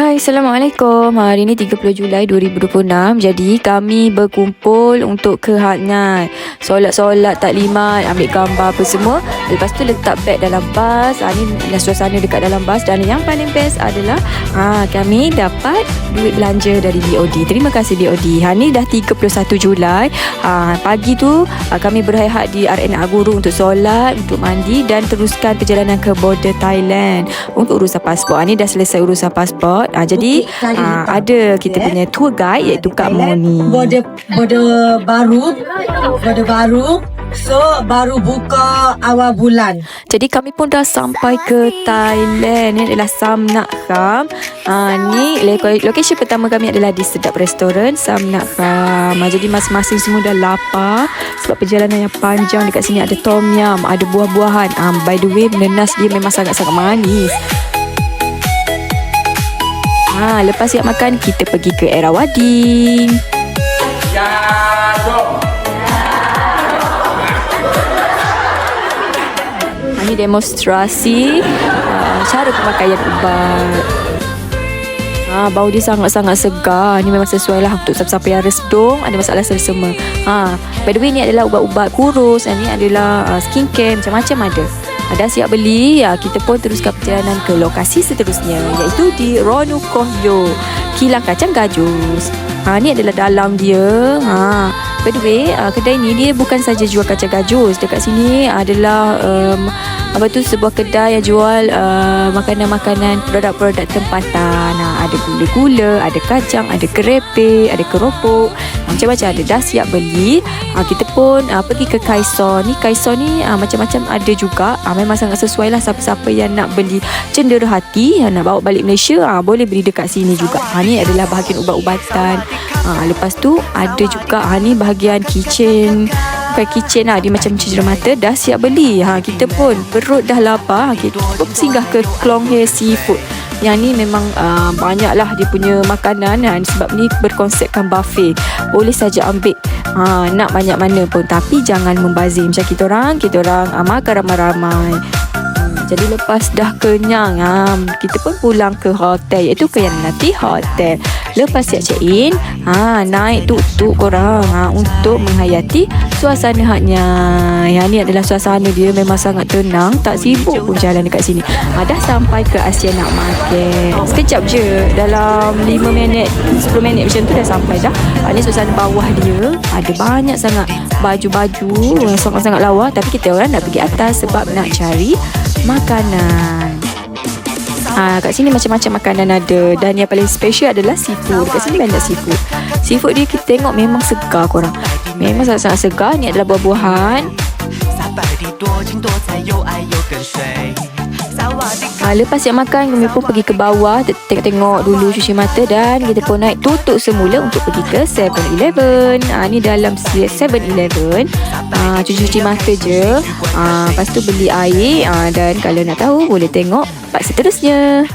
Hai, Assalamualaikum. Hari ini 30 Julai 2026. Jadi kami berkumpul untuk kehangat. Solat-solat taklimat, ambil gambar apa semua. Lepas tu letak beg dalam bas. Ini suasana dekat dalam bas. Dan yang paling best adalah kami dapat duit belanja dari BOD. Terima kasih BOD. Hari ni dah 31 Julai. Pagi tu kami berhayat di RNA Guru untuk solat, untuk mandi dan teruskan perjalanan ke border Thailand untuk urusan pasport. Ni dah selesai urusan pasport. Jadi ada kita punya tour guide iaitu Kak Moni. Border baru. So baru buka awal bulan. Jadi kami pun dah sampai ke Thailand. Ini adalah Samnak Kham. Ni lokasi pertama kami adalah di Sedap Restoran Samnak Kham. Jadi masing-masing semua dah lapar sebab perjalanan yang panjang. Dekat sini ada tom yum, ada buah-buahan. By the way, nenas dia memang sangat-sangat manis. Lepas siap makan, kita pergi ke Erawading. Ini demonstrasi cara pemakaian ubat. Bau dia sangat-sangat segar. Ni memang sesuai lah untuk siapa-siapa yang resdung, ada masalah selesema. By the way, ni adalah ubat-ubat kurus. Ni adalah skincare, macam-macam ada. Dah siap beli, kita pun teruskan perjalanan ke lokasi seterusnya, iaitu di Ronukohyo, Kilang Kacang Gajus. Ni adalah dalam dia. By the way, kedai ni dia bukan saja jual kacang gajus. Dekat sini adalah sebuah kedai yang jual makanan-makanan, produk-produk tempatan. Ada gula-gula, ada kacang, ada kerepek, ada keropok, macam-macam ada. Dah siap beli. Kita pun pergi ke Kaisor. Kaisor ni macam-macam ada juga. Memang sangat sesuai lah siapa-siapa yang nak beli cendera hati, nak bawa balik Malaysia, boleh beli dekat sini juga. Ni adalah bahagian ubat-ubatan. Lepas tu ada juga ni bahagian kitchen. Bukan kitchen lah, dia macam cendera mata. Dah siap beli. Kita pun perut dah lapar. Kita pun singgah ke Klong Hei Seafood. Yang ni memang banyak lah dia punya makanan. Sebab ni berkonsepkan buffet. Boleh saja ambil nak banyak mana pun, tapi jangan membazir. Macam kita orang makan ramai-ramai. Jadi lepas dah kenyang, kita pun pulang ke hotel, iaitu ke Yanati Hotel. Lepas siap check-in, naik tuk-tuk korang untuk menghayati suasana haknya. Yang ni adalah suasana dia memang sangat tenang, tak sibuk pun jalan dekat sini. Dah sampai ke Asianak Market. Sekejap je, dalam 5 minit, 10 minit macam tu dah sampai dah. Ni suasana bawah dia, ada banyak sangat baju-baju yang sangat-sangat lawa. Tapi kita orang nak pergi atas sebab nak cari makanan. Kat sini macam-macam makanan ada. Dan yang paling special adalah seafood. Kat sini banyak seafood. Seafood dia kita tengok memang segar korang. Memang sangat-sangat segar. Ni adalah buah-buahan. Lepas siap makan, kami pun pergi ke bawah, tengok-tengok dulu, cuci mata. Dan kita pun naik tutup semula untuk pergi ke 7-Eleven. Ni dalam 7-Eleven, cuci-cuci mata je. Lepas tu beli air. Dan kalau nak tahu, boleh tengok part seterusnya.